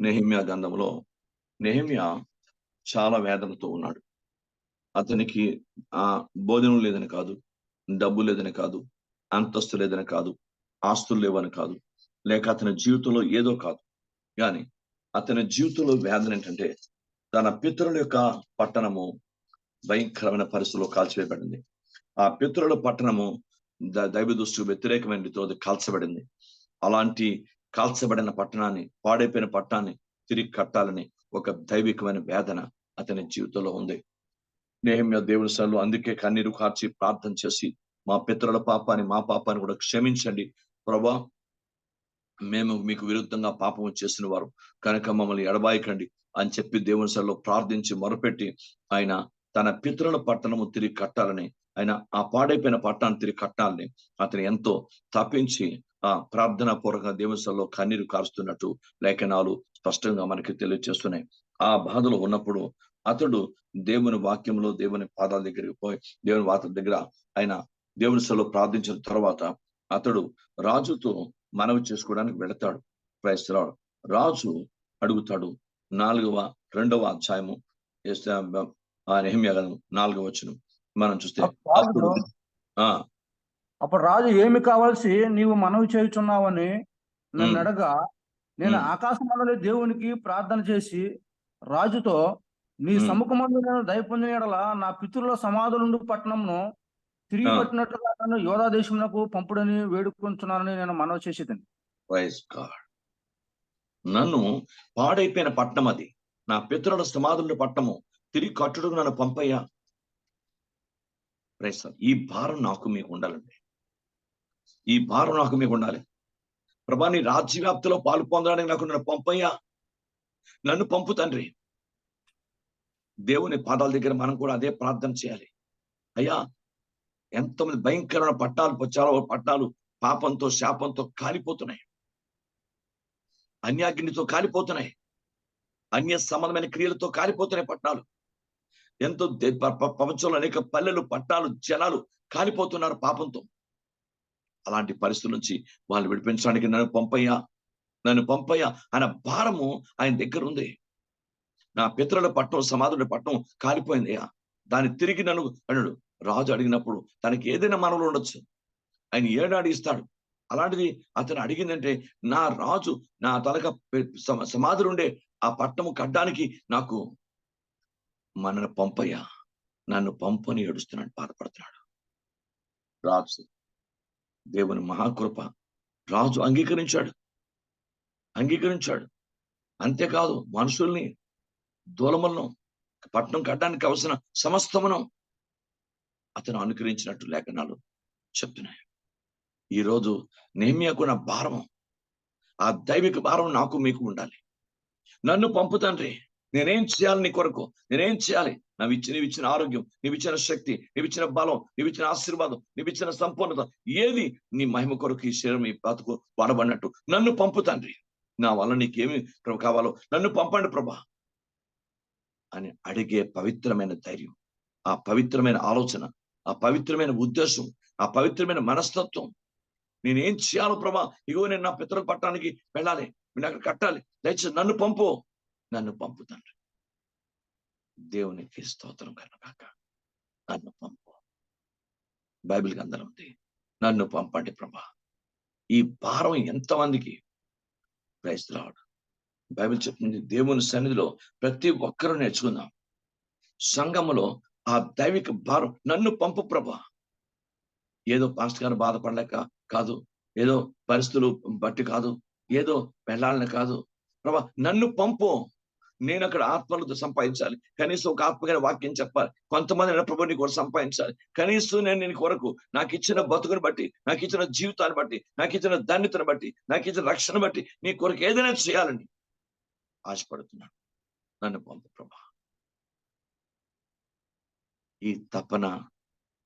నెహెమ్యా గ్రంథంలో నెహెమ్యా చాలా వేదనతో ఉన్నాడు. అతనికి భోజనం లేదని కాదు, డబ్బు లేదని కాదు, అంతస్తు లేదని కాదు, ఆస్తులు లేవని కాదు, లేక అతని జీవితంలో ఏదో కాదు. కానీ అతని జీవితంలో వేదన ఏంటంటే తన పితరుల యొక్క పట్టణము భయంకరమైన పరిస్థితుల్లో కాల్చివేయబడింది. ఆ పితరుల పట్టణము దైవ దృష్టికి వ్యతిరేకమైనతో అది కాల్చబడింది. అలాంటి కాల్చబడిన పట్టణాన్ని, పాడైపోయిన పట్టణాన్ని తిరిగి కట్టాలని ఒక దైవికమైన వేదన అతని జీవితంలో ఉంది. నెహెమ్యా దేవుని సన్నిధిలో అందుకే కన్నీరు కార్చి ప్రార్థన చేసి, మా పితరుల పాపాన్ని, మా పాపాన్ని కూడా క్షమించండి ప్రభా, మేము మీకు విరుద్ధంగా పాపము చేసిన వారు కనుక మమ్మల్ని ఎడబాయకండి అని చెప్పి దేవుని సన్నిధిలో ప్రార్థించి మొరపెట్టి ఆయన తన పితరుల పట్టణము తిరిగి కట్టాలని, ఆయన ఆ పాడైపోయిన పట్టణాన్ని తిరిగి కట్టాలని అతను ఎంతో తప్పించి ప్రార్థనా పూర్వక దేవుని సన్నిధిలో కన్నీరు కారుస్తున్నట్టు లేఖనాలు స్పష్టంగా మనకి తెలియజేస్తున్నాయి. ఆ బాధలో ఉన్నప్పుడు అతడు దేవుని వాక్యంలో దేవుని పాదాల దగ్గరికి పోయి దేవుని వార్త దగ్గర ఆయన దేవుని సన్నిధిలో ప్రార్థించిన తర్వాత అతడు రాజుతో మనవి చేసుకోవడానికి వెళతాడు. క్రైస్తవుడు రాజు అడుగుతాడు. 2వ అధ్యాయము నెహెమ్యా గ్రంథం 4వ వచనం మనం చూస్తే అప్పుడు రాజు ఏమి కావాల్సి నీవు మనవి చేయుచున్నావని నన్ను అడగా, నేను ఆకాశమండలి దేవునికి ప్రార్థన చేసి రాజుతో నీ సముఖమందు నేను దయ పొందిన యెడల నా పితరుల సమాధులుండు పట్టణంను తిరిగి కట్టినట్లుగా నన్ను యోధా దేశమునకు పంపుడని వేడుకుంటున్నానని నేను మనవి చేసేదని. నన్ను పాడైపోయిన పట్టణం అది, నా పితరుల సమాధుల పట్టణము తిరిగి కట్టుడుకు నన్ను పంపయ్యా. ఈ భారం నాకు మీకు ఉండాలండి. ఈ భారం నాకు మీకు ఉండాలి. ప్రభా, నీ రాజ్యవ్యాప్తిలో పాలు పొందడానికి నాకు నన్ను పంపయ్యా, నన్ను పంపు తండ్రి. దేవుని పాదాల దగ్గర మనం కూడా అదే ప్రార్థన చేయాలి. అయ్యా, ఎంతమంది భయంకరమైన పట్టాలు పాపంతో శాపంతో కాలిపోతున్నాయి, అన్యాగ్నితో కాలిపోతున్నాయి, అన్య సంబంధమైన క్రియలతో కాలిపోతున్నాయి పట్టణాలు. ఎంతో ప్రపంచంలో అనేక పల్లెలు, పట్టణాలు, జనాలు కాలిపోతున్నారు పాపంతో. అలాంటి పరిస్థితుల నుంచి వాళ్ళు విడిపించడానికి నన్ను పంపయ్యా అన్న భారము ఆయన దగ్గర ఉంది. నా పితరుల పట్టణం, సమాధుల పట్టణం కాలిపోయిందయ్యా, దాన్ని తిరిగి నన్ను అన్నాడు. రాజు అడిగినప్పుడు తనకి ఏదైనా మనలో ఉండొచ్చు, ఆయన ఏడాడు ఇస్తాడు. అలాంటిది అతను అడిగిందంటే, నా రాజు నా తలక సమాధులు ఉండే ఆ పట్టణము కట్టడానికి నాకు మనను పంపయ్యా, నన్ను పంపని ఏడుస్తున్నాడు, బాధపడుతున్నాడు. రాజు దేవుని మహాకృప, రాజు అంగీకరించాడు. అంతేకాదు మనుషుల్ని, దూలములను, పట్టణం కట్టడానికి అవసరం సమస్తమును అతను అనుకరించినట్టు లేఖనాలు చెప్తున్నాయి. ఈరోజు నెహెమ్యాకున్న భారం, ఆ దైవిక భారం నాకు మీకు ఉండాలి. నన్ను పంపు తండ్రి, నేనేం చేయాలి నీ కొరకు, నేనేం చేయాలి? నీవిచ్చిన ఆరోగ్యం, నీవిచ్చిన శక్తి, నీవిచ్చిన బలం, నీవిచ్చిన ఆశీర్వాదం, నీవిచ్చిన సంపూర్ణత ఏది నీ మహిమ కొరకు ఈ శరీరం, ఈ బ్రతుకు వాడబడినట్టు నన్ను పంపు తండ్రి. నా వల్ల నీకేమి కావాలో నన్ను పంపండి ప్రభా అని అడిగే పవిత్రమైన ధైర్యం, ఆ పవిత్రమైన ఆలోచన, ఆ పవిత్రమైన ఉద్దేశం, ఆ పవిత్రమైన మనస్తత్వం. నేనేం చేయాలో ప్రభా, ఇగో నేను నా పితరుల పట్టణానికి వెళ్ళాలి, నేను అక్కడ కట్టాలి, దయచేసి నన్ను పంపు తండ్రి. దేవునికి స్తోత్రం కనుక నన్ను పంపు. బైబిల్ గ్రంథంలో ఉంది, నన్ను పంపండి ప్రభా. ఈ భారం ఎంతమందికి? Praise the lord. బైబిల్ చెప్తుంది, దేవుని సన్నిధిలో ప్రతి ఒక్కరూ నేర్చుకుందాం. సంఘములో ఆ దైవిక భారం, నన్ను పంపు ప్రభా. ఏదో పాస్టర్ గారు బాధపడలేక కాదు, ఏదో పరిస్థితులు బట్టి కాదు, ఏదో వెళ్ళాలని కాదు. ప్రభా నన్ను పంపు, నేను అక్కడ ఆత్మలతో సంపాదించాలి, కనీసం ఒక ఆత్మగారి వాక్యం చెప్పాలి, కొంతమంది ప్రభు నీ కొరకు సంపాదించాలి, కనీసం నేను నీ కొరకు నాకు ఇచ్చిన బతుకుని బట్టి, నాకు ఇచ్చిన జీవితాన్ని బట్టి, నాకు ఇచ్చిన ధన్యతను బట్టి, నాకు ఇచ్చిన రక్షణ బట్టి నీ కొరకు ఏదైనా చేయాలని ఆశపడుతున్నాను. నన్ను పంపు ప్రభా. ఈ తపన,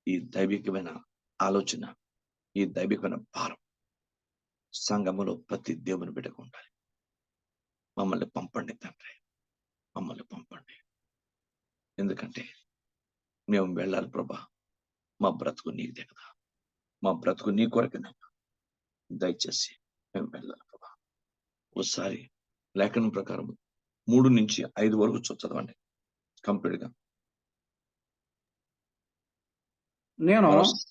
ఈ దైవికమైన ఆలోచన, ఈ దైవికమైన భారం సంఘములో ప్రతి దేవుని బిడ్డకు ఉండాలి. మమ్మల్ని పంపండి తండ్రి, మమ్మల్ని పంపండి. ఎందుకంటే మేము వెళ్ళాలి ప్రభా, మా బ్రతుకు నీదే కదా, మా బ్రతుకు నీ కొరకే. దయచేసి మేము వెళ్ళాలి ప్రభా. ఒకసారి లేఖనం ప్రకారం 3 నుంచి 5 వరకు చదవండి కంప్లీట్ గా. నేను మనస్-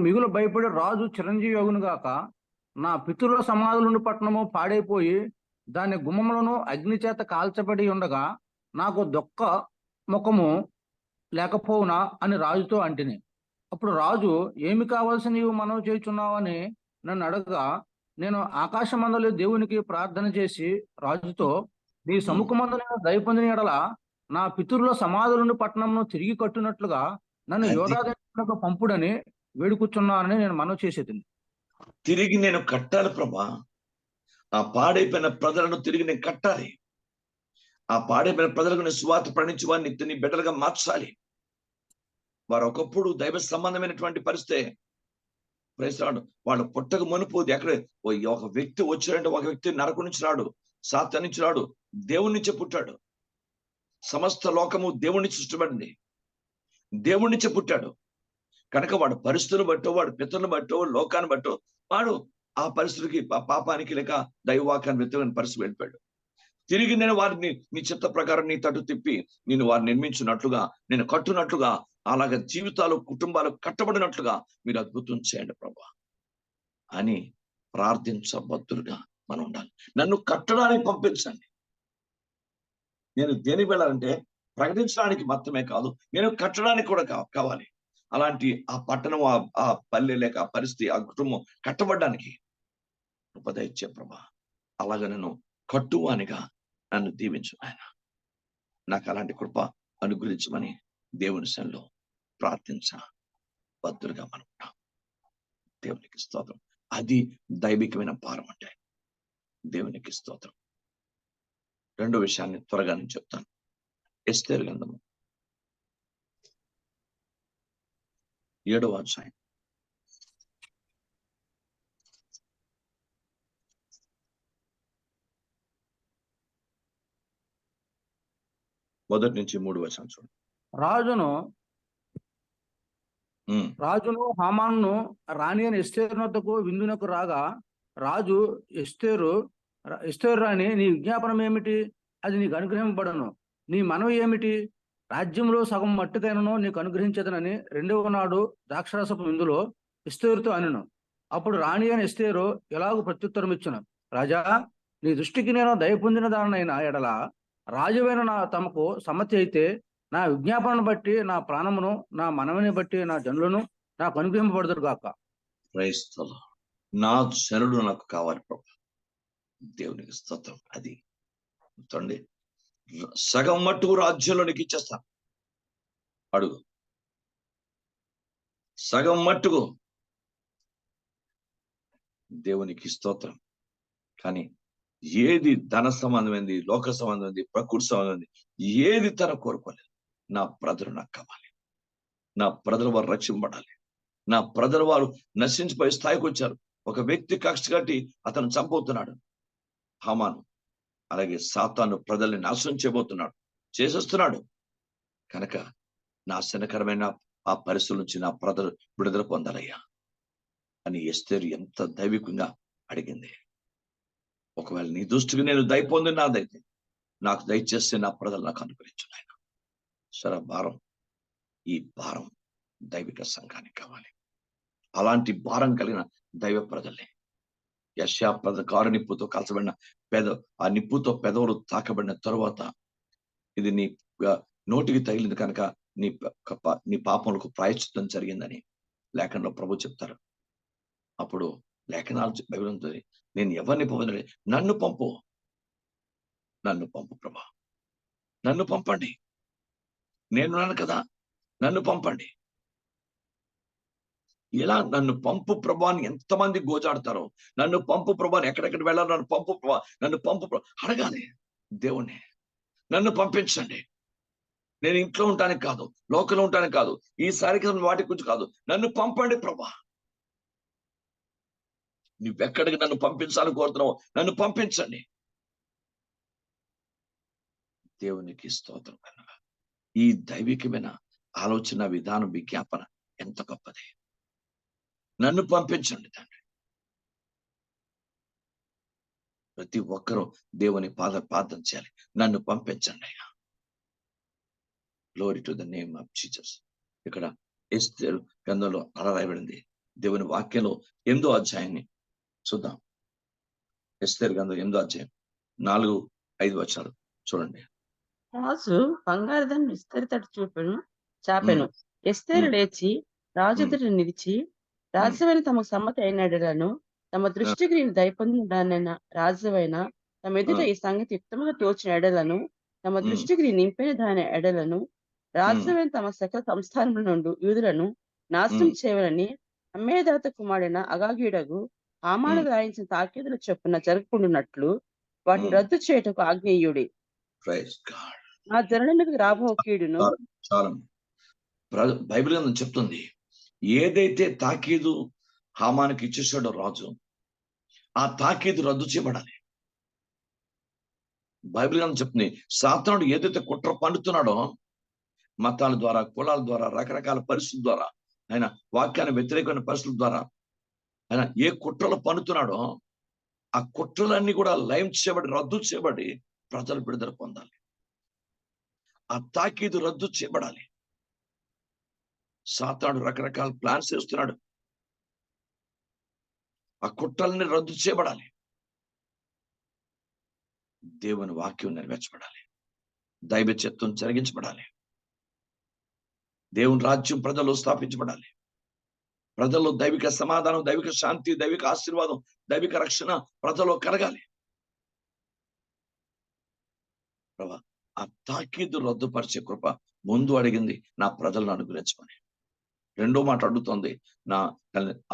మిగులు భయపడి రాజు చిరంజీవి అగును గాక, నా పితరుల సమాధులను పట్టణము పాడైపోయి దాని గుమ్మములను అగ్ని చేత కాల్చబడి ఉండగా నాకు దొక్క ముఖము లేకపోవునా అని రాజుతో అంటిని. అప్పుడు రాజు, ఏమి కావాల్సి నీవు మనవి చేయుచున్నావని నన్ను అడగగా, నేను ఆకాశమందలి దేవునికి ప్రార్థన చేసి రాజుతో, నీ సముఖమందు నేను దయ పొందిన యెడల నా పితరుల సమాధులను పట్టణమును తిరిగి కట్టునట్లుగా నన్ను అది యోధాదేశమునకు పంపుడని వేడుకుచున్నానని నేను మనవి చేసేది. తిరిగి నేను కట్టాలి ప్రభా. ఆ పాడైపోయిన ప్రజలను తిరిగి నేను కట్టాలి. ఆ పాడైపోయిన ప్రజలకు నేను సువార్త ప్రకటించి వారిని నీ బిడ్డలుగా మార్చాలి. వారు ఒకప్పుడు దైవ సంబంధమైనటువంటి పరిస్థితి ప్రయత్నాడు. వాళ్ళు పుట్టక మునుపు ఎక్కడ ఒక వ్యక్తి వచ్చాడంటే, ఒక వ్యక్తి నరకం నుంచి రాడు, సాతాను నుంచి రాడు, దేవుడి నుంచే పుట్టాడు. సమస్త లోకము దేవుడిని సృష్టిపడింది, దేవుడి నుంచే పుట్టాడు. కనుక వాడు పరిస్థితులు బట్టో, వాడు పితరులను బట్టో, లోకాన్ని బట్టో వాడు ఆ పరిస్థితికి, పాపానికి లేక దైవవాక్యాన్ని వ్యక్తమైన పరిస్థితి వెళ్ళిపోయాడు. తిరిగి నేను వారిని నీ చిత్త ప్రకారం నీ తట్టు తిప్పి నేను వారిని నిర్మించినట్లుగా, నేను కట్టునట్లుగా, అలాగే జీవితాలు, కుటుంబాలు కట్టబడినట్లుగా మీరు అద్భుతం చేయండి ప్రభా అని ప్రార్థించబద్దులుగా మనం ఉండాలి. నన్ను కట్టడానికి పంపించండి. నేను దేనికి వెళ్ళాలంటే ప్రకటించడానికి మాత్రమే కాదు, నేను కట్టడానికి కూడా కావాలి. అలాంటి ఆ పట్టణం, ఆ పల్లె లేక ఆ పరిస్థితి, ఆ కుటుంబం కట్టబడ్డానికి ఉపదయించే ప్రభా. అలాగే నన్ను కట్టువానిగా నన్ను దీవించు ఆయన. నాకు అలాంటి కృప అనుగ్రహించమని దేవుని సన్నిధిలో ప్రార్థించబద్దులుగా మనం ఉంటాం. దేవునికి స్తోత్రం. అది దైవికమైన భారం అంటే. దేవునికి స్తోత్రం. రెండో విషయాన్ని త్వరగా నేను చెప్తాను. ఎస్తేరు గ్రంథము 7వ అధ్యాయం 1 నుంచి 3 వచనం చూడండి. రాజును హామాను రాణి అని ఎస్తేరు వద్దకు విందునకు రాగా, రాజు ఎస్తేరు రాణి, నీ విజ్ఞాపనం ఏమిటి? అది నీకు అనుగ్రహింపబడను. నీ మనవి ఏమిటి? రాజ్యంలో సగం మట్టుకైనను నీకు అనుగ్రహించదనని 2వ నాడు ద్రాక్షరసపు విందులో ఎస్తేరుతో అనెను. అప్పుడు రాణి అని ఎస్తేరు ఎలాగూ ప్రత్యుత్తరం ఇచ్చును, రాజా, నీ దృష్టికి నేను దయ పొందిన దానినైన ఎడల రాజువైన తమకు సమ్మతి అయితే నా విజ్ఞాపనను బట్టి నా ప్రాణమును, నా మనవిని బట్టి నా జనులను నాకు అనుగ్రహింపబడదురు గాక. క్రైస్తవులు, నా జనుడు నాకు కావాలి ప్రభు. దేవునికి స్తోత్రం. అది చూడండి, సగం మట్టుకు రాజ్యంలో నీకు ఇచ్చేస్తాను. అడుగు, సగం మట్టుకు. దేవునికి స్తోత్రం. కానీ ఏది ధన సంబంధమైంది, లోక సంబంధమైంది, ప్రకృతి సంబంధమైంది, ఏది తన కోరుకోలేదు. నా ప్రజలు నాకు కావాలి. నా ప్రజలు వారు రక్షింపబడాలి. నా ప్రజలు వారు నశించిపోయే స్థాయికి వచ్చారు. ఒక వ్యక్తి కక్ష కట్టి అతను చంపవుతున్నాడు, హామాను. అలాగే సాతాను ప్రజల్ని నాశనం చేయబోతున్నాడు, చేసేస్తున్నాడు. కనుక నాశనకరమైన ఆ పరిస్థితుల నుంచి నా ప్రజలు విడుదల పొందాలయ్యా అని ఎస్తేరు ఎంత దైవికంగా అడిగింది. ఒకవేళ నీ దృష్టికి నేను దయ పొందిన నాదైతే నాకు దయచేస్తే నా ప్రజలు నాకు అనుగ్రహించు ఆయన. సరే, భారం, ఈ భారం దైవిక సంఘానికి కావాలి. అలాంటి భారం కలిగిన దైవ ప్రజలే. యెషయా కారు నిప్పుతో కాల్చబడిన ఆ నిప్పుతో పెదవులు తాకబడిన తరువాత, ఇది నీ నోటికి తగిలింది కనుక నీ పాపములకు ప్రాయశ్చిత్తం జరిగిందని లేఖనంలో ప్రభు చెప్తారు. అప్పుడు లేఖనాలు బైబిల్ ఉంటుంది, నేను ఎవరిని పంపండి, నన్ను పంపు, నన్ను పంపు ప్రభా, నన్ను పంపండి, నేనున్నాను కదా, నన్ను పంపండి. ఇలా నన్ను పంపు ప్రభా అని ఎంతమంది గోజాడతారో, నన్ను పంపు ప్రభాని, ఎక్కడెక్కడ వెళ్ళాలి, నన్ను పంపు ప్రభా, నన్ను పంపు ప్రభా అడగాలి దేవుణ్ణి. నన్ను పంపించండి. నేను ఇంట్లో ఉంటానికి కాదు, లోకంలో ఉంటానికి కాదు, ఈ శారీరక వాటి గురించి కాదు, నన్ను పంపండి ప్రభా. నువ్వెక్కడికి నన్ను పంపించాలని కోరుతున్నావు, నన్ను పంపించండి. దేవునికి స్తోత్రం. ఈ దైవికమైన ఆలోచన విధానం, విజ్ఞాపన ఎంత గొప్పది. నన్ను పంపించండి తండ్రి. ప్రతి ఒక్కరూ దేవుని ప్రార్థన చేయాలి. నన్ను పంపించండి అయ్యా. Glory to the name of Jesus. ఇక్కడ ఎస్తేరు గ్రంథంలో అలా రాయబడింది. దేవుని వాక్యంలో 8వ అధ్యాయాన్ని చూద్దాం. ఎస్తేరు గ్రంథం 8వ అధ్యాయం 4-5 వచనాలు చూడండి. రాజు బంగారు ధనం విస్తరి తట్టు చాపెను. ఎస్తేరు లేచి రాజు ఎదుట నిలిచి, రాజువైన తమకు సమ్మతి అయిన ఎడలను, తమ దృష్టికి నేను దయపొందిన రాజువైన తమ ఎదుట ఈ సంగతి యుక్తముగా తోచిన ఎడలను, తమ దృష్టికి నేను నింపిన దాని ఎడలను, రాజువైన తమ సకల సంస్థానముల నుండి యూదులను నాశనం చేయవలని అమ్మేదాత కుమారుడైన అగాగీయుడగు హామాను రాయించిన తాకీదుల చొప్పున జరగకుండానట్లు వాటిని రద్దు చేయటకు ఆజ్ఞేయుడి. నా జనులకు రాబో కీడును. చాలా బైబిల్ గ్రంథం చెప్తుంది, ఏదైతే తాకీదు హామానికి ఇచ్చేసాడో రాజు, ఆ తాకీదు రద్దు చేయబడాలి. బైబిల్ గ్రంథం చెప్తుంది, సాతానుడు ఏదైతే కుట్ర పండుతున్నాడో, మతాల ద్వారా, కులాల ద్వారా, రకరకాల పరిస్థితుల ద్వారా, ఆయన వాక్యాన్ని వ్యతిరేకమైన పరిస్థితుల ద్వారా ఆయన ఏ కుట్రలు పన్నుతున్నాడో, ఆ కుట్రలన్నీ కూడా లయం చేయబడి, రద్దు చేయబడి ప్రజలు విడుదల పొందాలి. ఆ తాకీదు రద్దు చేయబడాలి. సాతానుడు రకరకాల ప్లాన్స్ చేస్తున్నాడు. ఆ కుట్రల్ని రద్దు చేయబడాలి. దేవుని వాక్యం నెరవేర్చబడాలి. దైవ చిత్తం జరిగించబడాలి. దేవుని రాజ్యం ప్రజల్లో స్థాపించబడాలి. ప్రజల్లో దైవిక సమాధానం, దైవిక శాంతి, దైవిక ఆశీర్వాదం, దైవిక రక్షణ ప్రజల్లో కలగాలి. ప్రభా, ఆ తాకీదు రద్దుపరిచే కృప ముందు అడిగింది నా ప్రజలను అనుగ్రహించమని. రెండో మాట అడుగుతోంది, నా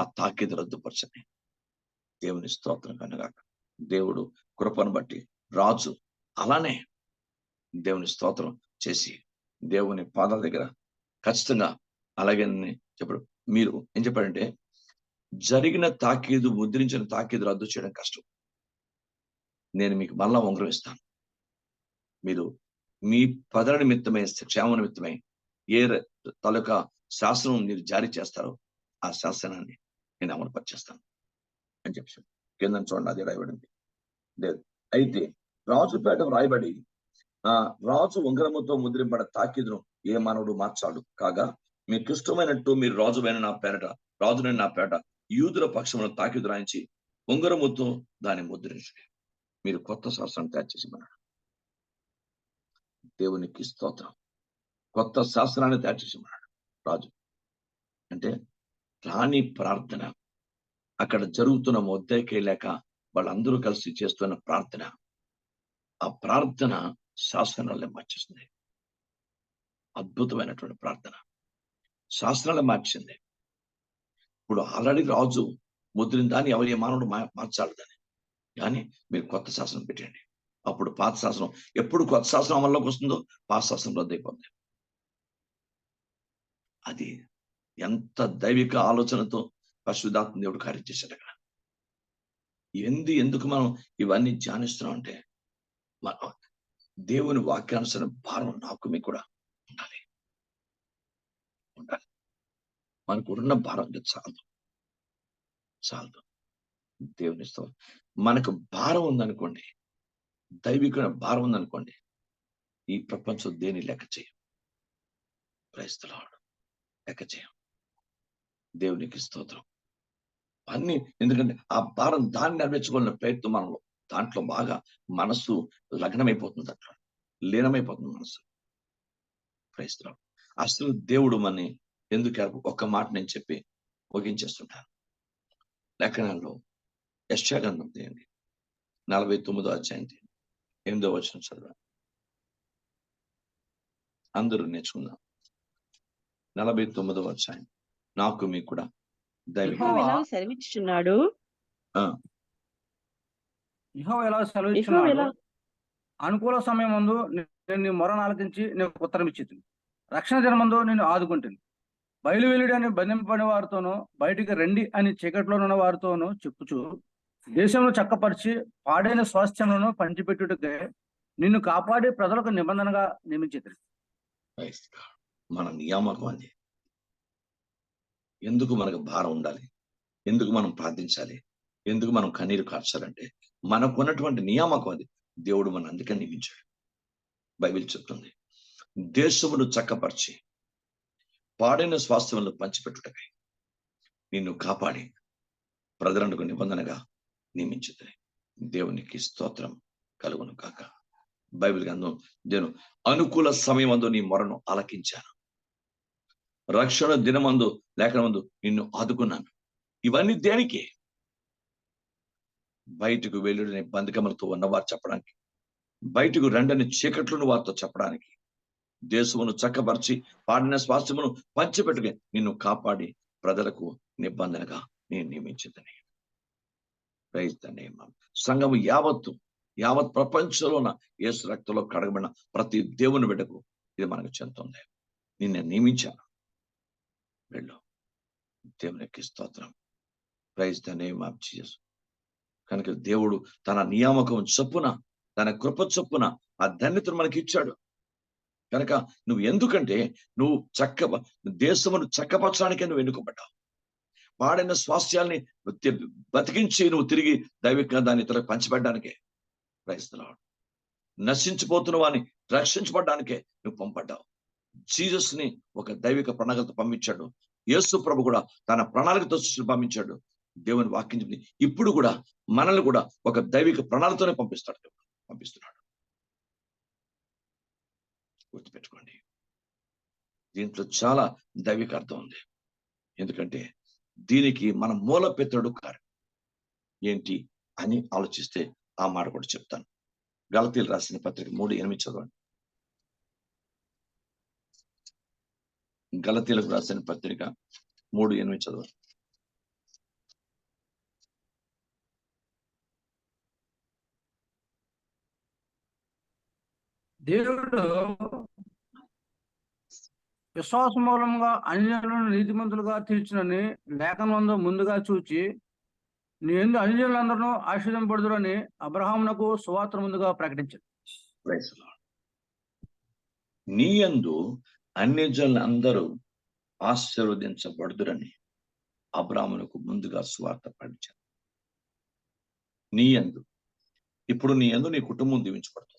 ఆ తాకీదు రద్దుపరచని. దేవుని స్తోత్రం కనుగాక. దేవుడు కృపను బట్టి రాజు అలానే దేవుని స్తోత్రం చేసి దేవుని పాదాల దగ్గర ఖచ్చితంగా అలాగే చెప్పడు. మీరు ఏం చెప్పాడంటే, జరిగిన తాకీదు, ముద్రించిన తాకీదు రద్దు చేయడం కష్టం. నేను మీకు మళ్ళా ఉంగరం ఇస్తాను. మీరు మీ ప్రజల నిమిత్తమై, క్షేమ నిమిత్తమై ఏ తాలూకా శాసనం మీరు జారీ చేస్తారో ఆ శాసనాన్ని నేను అమలుపరిచేస్తాను అని చెప్పాను. కింద చూడండి, అది రాయబడింది. లేదు అయితే రాజుపేట రాయబడి, ఆ రాజు ఉంగరముతో ముద్రింపడ తాకీదును ఏ మానవుడు మార్చాడు. కాగా మీకు ఇష్టమైనట్టు మీరు రాజునైన నా పేట యూదుల పక్షమును తాకీదు రాయించి ఉంగరముతో దాన్ని ముద్రించండి. మీరు కొత్త శాస్త్రాన్ని తయారు చేసి మన్నాడు. దేవునికి స్తోత్రం. కొత్త శాస్త్రాన్ని తయారు చేసి మన్నాడు రాజు. అంటే రాణి ప్రార్థన, అక్కడ జరుగుతున్న మొద్దకే లేక వాళ్ళందరూ కలిసి చేస్తున్న ప్రార్థన, ఆ ప్రార్థన శాస్త్రాలే మార్చేసింది. అద్భుతమైనటువంటి ప్రార్థన శాస్త్రాలే మార్చింది. ఇప్పుడు ఆల్రెడీ రాజు ముద్రిన దాన్ని ఎవరి మానవుడు మార్చాలి దాన్ని. కానీ మీరు కొత్త శాసనం పెట్టండి. అప్పుడు పాత శాసనం, ఎప్పుడు కొత్త శాసనం అమల్లోకి వస్తుందో పాత శాసనం రద్దయిపోతుంది. అది ఎంత దైవిక ఆలోచనతో పరిశుద్ధాత్మ దేవుడు కార్యం చేశాడు అక్కడ. ఎందుకు మనం ఇవన్నీ ధ్యానిస్తున్నాం అంటే, మన దేవుని వాక్యానుసరణ భారం నాకు మీకు కూడా ఉండాలి. మనకు ఉన్న భారం చాలదు. దేవుని స్తోత్రం. మనకు భారం ఉందనుకోండి, దైవిక భారం ఉందనుకోండి, ఈ ప్రపంచం దేని లెక్క చేయం. క్రైస్తవుడు లెక్క చేయం. దేవునికి స్తోత్రం. అన్ని ఎందుకంటే ఆ భారం దాన్ని నెరవేర్చుకోవాలనే ప్రయత్నం మనలో, దాంట్లో బాగా మనస్సు లగ్నమైపోతుంది, అట్లా లీనమైపోతుంది మనస్సు. క్రైస్తవుడు అసలు దేవుడు మనని ఎందుకు ఒక్క మాట నేను చెప్పి ముగించేస్తుంటాను. లేఖనాల్లో యెషయా గ్రంథం తీయండి, 49వ అధ్యాయం 8వ వచనం చదవండి. అందరూ నేర్చుకుందాం. 49వ అధ్యాయం. నాకు మీకు కూడా సెలవిచ్చుచున్నాడు. యెహోవా ఎలా సెలవిచ్చున్నాడు, అనుకూల సమయం ముందు నేను నీ మొరను ఆలకించి నీకు ఉత్తరం ఇచ్చేది. రక్షణ దినమందు నేను ఆదుకుంటుంది. బయలువెలుడి అని బంధింపని వారితోనూ, బయటికి రండి అని చీకట్లో ఉన్న వారితోనూ చెప్పుచు, దేశంలో చక్కపరిచి పాడైన స్వాస్థ్యములను పంచిపెట్టుటకే నిన్ను కాపాడి ప్రజలకు నిబంధనగా నియమించేది. మన నియామకం అది. ఎందుకు మనకు భారం ఉండాలి, ఎందుకు మనం ప్రార్థించాలి, ఎందుకు మనం కన్నీరు కార్చాలంటే మనకున్నటువంటి నియామకం అది. దేవుడు మన అందుకే నియమించాడు. బైబిల్ చెప్తుంది, దేశమును చక్కపరిచి పాడైన స్వాస్థ్యములను పంచిపెట్టుటకై నిన్ను కాపాడి ప్రజలకు నిబంధనగా నియమించుతుంది. దేవునికి స్తోత్రం కలుగును కాక. బైబిల్ గ్రంథం, నేను అనుకూల సమయమందు నీ మొరను ఆలకించాను, రక్షణ దినమందు లేఖనమందు నిన్ను ఆదుకున్నాను. ఇవన్నీ దేనికి? బయటకు వెళ్ళుడని బంధకములతో ఉన్నవారు చెప్పడానికి, బయటకు రండని చీకట్లను వారితో చెప్పడానికి, దేశమును చక్కపరిచి పాడిన స్వాస్థ్యమును పంచిపెట్టుకుని నిన్ను కాపాడి ప్రజలకు నిబంధనగా నేను నియమించిందని. Praise the name. సంఘము యావత్ ప్రపంచంలో ఉన్న యేసు రక్తంలో కడగబడిన ప్రతి దేవుని బిడ్డకు ఇది మనకు చెందుతుంది. నిన్ను నియమించాను, వెళ్ళు. దేవునికి స్తోత్రం. Praise the name of Jesus. కనుక దేవుడు తన నియామకం చొప్పున, తన కృప చొప్పున ఆ ధన్యతను మనకి ఇచ్చాడు. కనుక నువ్వు ఎందుకంటే నువ్వు దేశమును చక్కపరచడానికే నువ్వు ఎన్నుకోబడ్డావు. పాడైన స్వాస్థ్యాల్ని బతికించి నువ్వు తిరిగి దైవికంగా దాన్ని ఇతరులకు పంచిపెట్టడానికే. Praise the lord. నశించిపోతున్న వాడిని రక్షించబడ్డానికే నువ్వు పంపడ్డావు. జీసస్ ని ఒక దైవిక ప్రణాళికతో పంపించాడు. యేసు ప్రభు కూడా తన ప్రణాళికతో పంపించాడు. దేవుని వాక్యం చెప్పింది, ఇప్పుడు కూడా మనల్ని కూడా ఒక దైవిక ప్రణాళికతోనే పంపిస్తున్నాడు. గుర్తుపెట్టుకోండి, దీంట్లో చాలా దైవిక అర్థం ఉంది. ఎందుకంటే దీనికి మన మూల పితరుడు కారణం ఏంటి అని ఆలోచిస్తే ఆ మాట కూడా చెప్తాను. గలతీయులు రాసిన పత్రిక 3:8 చదవండి. గలతీయులకు రాసిన పత్రిక 3:8 చదవండి. దేవుడు విశ్వాస మూలంగా అన్యజనులను నీతిమంతులుగా తీర్చునని లేఖనంలో ముందుగా చూచి, నీ యందు అన్యజనులందరూ ఆశీర్వదింపబడుదురని అబ్రహామునకు సువార్త ముందుగా ప్రకటించాడు. నీ యందు అన్యజనులు అందరూ ఆశీర్వదించబడుదురని అబ్రహామునకు ముందుగా సువార్త ప్రకటించాడు. నీ యందు, ఇప్పుడు నీ యందు నీ కుటుంబం దీవించబడుతుంది,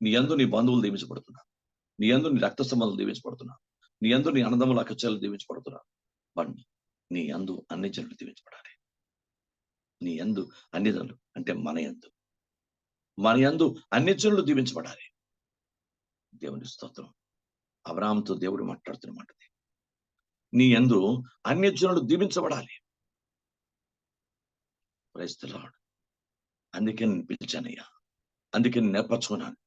నీ యందు నీ బంధువులు దీవించబడుతున్నారు, నీ యందు నీ రక్త సంబంధాలు దీవించబడుతున్నారు, నీ యందు నీ అన్నదమ్ముల అక్కచెల్లెలు దీవించబడుతున్నారు. బట్ నీ యందు అన్ని జనులు దీవించబడాలి. నీ యందు అన్ని జనులు అంటే మన యందు అన్ని జనులు దీవించబడాలి. దేవుని స్తోత్రం. అబ్రహాముతో దేవుడు మాట్లాడుతున్నమాటది. నీ యందు అన్ని జనులు దీవించబడాలి. Praise the lord. అందుకే నేను పిలిచానయ్యా, అందుకే నేను నేర్పరచుకున్నాను.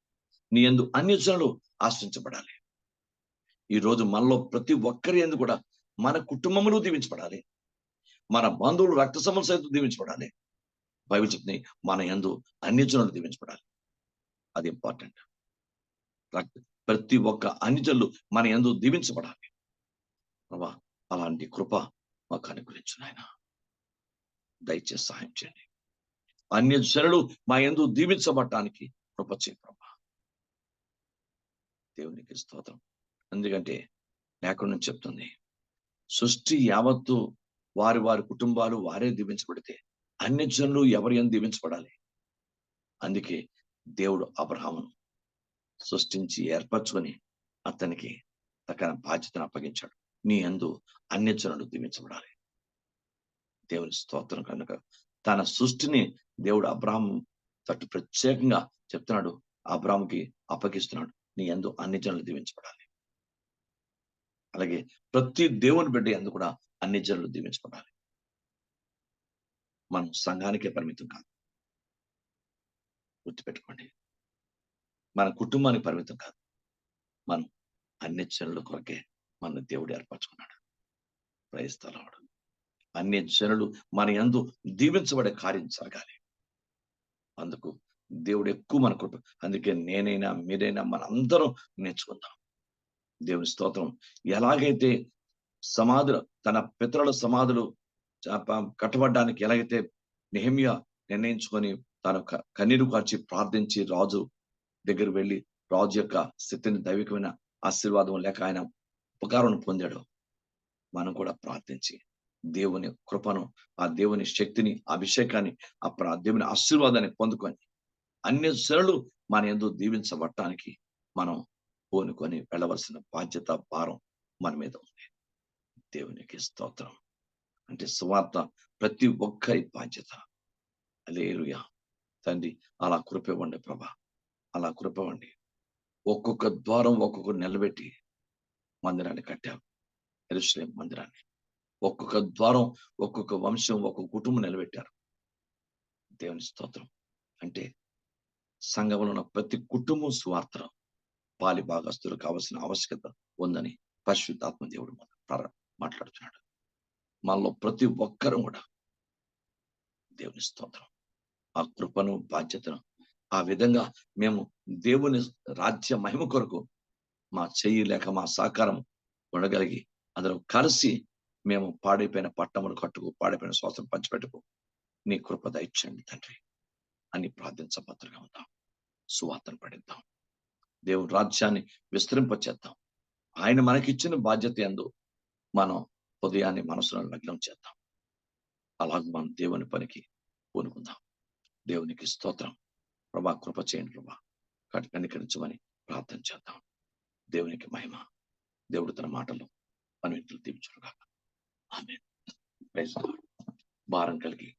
నీ యందు అన్ని జనులు ఆశ్రయించబడాలి. ఈ రోజు మనలో ప్రతి ఒక్కరి యందు కూడా మన కుటుంబములు దీవించబడాలి, మన బంధువులు రక్త సంబంధులు సైతం దీవించబడాలి. బైబిల్ చెప్తుంది, మన యందు అన్ని జనులు దీవించబడాలి. అది ఇంపార్టెంట్. ప్రతి ఒక్క అన్ని జనులు మన యందు దీవించబడాలి. ప్రభా, అలాంటి కృప మాకు అనుగ్రహించు నాయన. దయచేసి సహాయం చేయండి. అన్య జనులు మా యందు దీవించబడటానికి కృప చేయి ప్రభా. దేవునికి స్తోత్రం. ఎందుకంటే లేఖనం చెప్తుంది, సృష్టి యావత్తు వారి వారి కుటుంబాలు వారే దీవించబడితే అన్య జనులు ఎవరి యందు దీవించబడాలి. అందుకే దేవుడు అబ్రహామును సృష్టించి ఏర్పరచుకొని అతనికి తగిన బాధ్యతను అప్పగించాడు. నీ యందు అన్య జనులు దీవించబడాలి. దేవుని స్తోత్రం. కనుక తన సృష్టిని దేవుడు అబ్రహాము తట్టు ప్రత్యేకంగా చెప్తున్నాడు, అబ్రహాముకి అప్పగిస్తున్నాడు. నీ యందు అన్ని జనులు దీవించబడాలి. అలాగే ప్రతి దేవుని బిడ్డ యందు కూడా అన్ని జనులు దీవించబడాలి. మనం సంఘానికే పరిమితం కాదు, గుర్తుపెట్టుకోండి. మన కుటుంబానికి పరిమితం కాదు, మనం అన్ని జనుల కొరకే మన దేవుడు ఏర్పరచుకున్నాడు. Praise the Lord. అన్ని జనులు మన యందు దీవించబడే కార్యం జరగాలి. అందుకు దేవుడు ఎక్కువ మన కృప. అందుకే నేనైనా మీరైనా మనందరం నేర్చుకుందాం. దేవుని స్తోత్రం. ఎలాగైతే సమాధులు, తన పితరుల సమాధులు కట్టబడ్డానికి ఎలాగైతే నెహెమ్యా నిర్ణయించుకొని తాను కన్నీరు కార్చి ప్రార్థించి రాజు దగ్గర వెళ్ళి రాజు యొక్క స్థితిని దైవికమైన ఆశీర్వాదం లేక ఆయన ఉపకారం పొందాడు, మనం కూడా ప్రార్థించి దేవుని కృపను, ఆ దేవుని శక్తిని, అభిషేకాన్ని, ఆ దేవుని ఆశీర్వాదాన్ని పొందుకొని అన్య జనులు మన యందు దీవించబడటానికి మనం పూనుకొని వెళ్ళవలసిన బాధ్యత, భారం మన మీద ఉంది. దేవునికి స్తోత్రం. అంటే సువార్త ప్రతి ఒక్కరి బాధ్యత. హల్లెలూయా. తండ్రి, అలా కృప ప్రభా, అలా కృప ఇవ్వండి. ఒక్కొక్క ద్వారం ఒక్కొక్కరు నిలబెట్టి మందిరాన్ని కట్టావు, యెరూషలేము మందిరాన్ని. ఒక్కొక్క ద్వారం, ఒక్కొక్క వంశం, ఒక్కొక్క కుటుంబం నిలబెట్టారు. దేవుని స్తోత్రం. అంటే సంఘంలో ఉన్న ప్రతి కుటుంబం సువార్తలో పాలి భాగస్తులు కావాల్సిన ఆవశ్యకత ఉందని పరిశుద్ధాత్మ దేవుడు మాట్లాడుతున్నాడు. మనలో ప్రతి ఒక్కరూ కూడా దేవుని స్తోత్రం, ఆ కృపను, బాధ్యతను ఆ విధంగా మేము దేవుని రాజ్య మహిమ కొరకు మా చెయ్యి లేక మా సహకారం ఉండగలిగి అందరం కలిసి మేము పాడైపోయిన పట్టణములు కట్టుకు, పాడైపోయిన శ్వాసం పంచిపెట్టుకు నీ కృప దయచేయండి తండ్రి అని ప్రార్థించబద్దుగా ఉందాం. సువార్తను పడిద్దాం, దేవుని రాజ్యాన్ని విస్తరింపచేద్దాం. ఆయన మనకిచ్చిన బాధ్యత యందు మనం హృదయాన్ని, మనసును లగ్నం చేద్దాం. అలాగే మనం దేవుని పనికి పూనుకుందాం. దేవునికి స్తోత్రం. ప్రభా, కృప చేయండి ప్రభా, కనికరించమని ప్రార్థన చేద్దాం. దేవునికి మహిమ. దేవుడు తన మాటలు మన ఇంట్లో దీవించుగాక. ఆమేన్. Praise the Lord. భారం కలిగి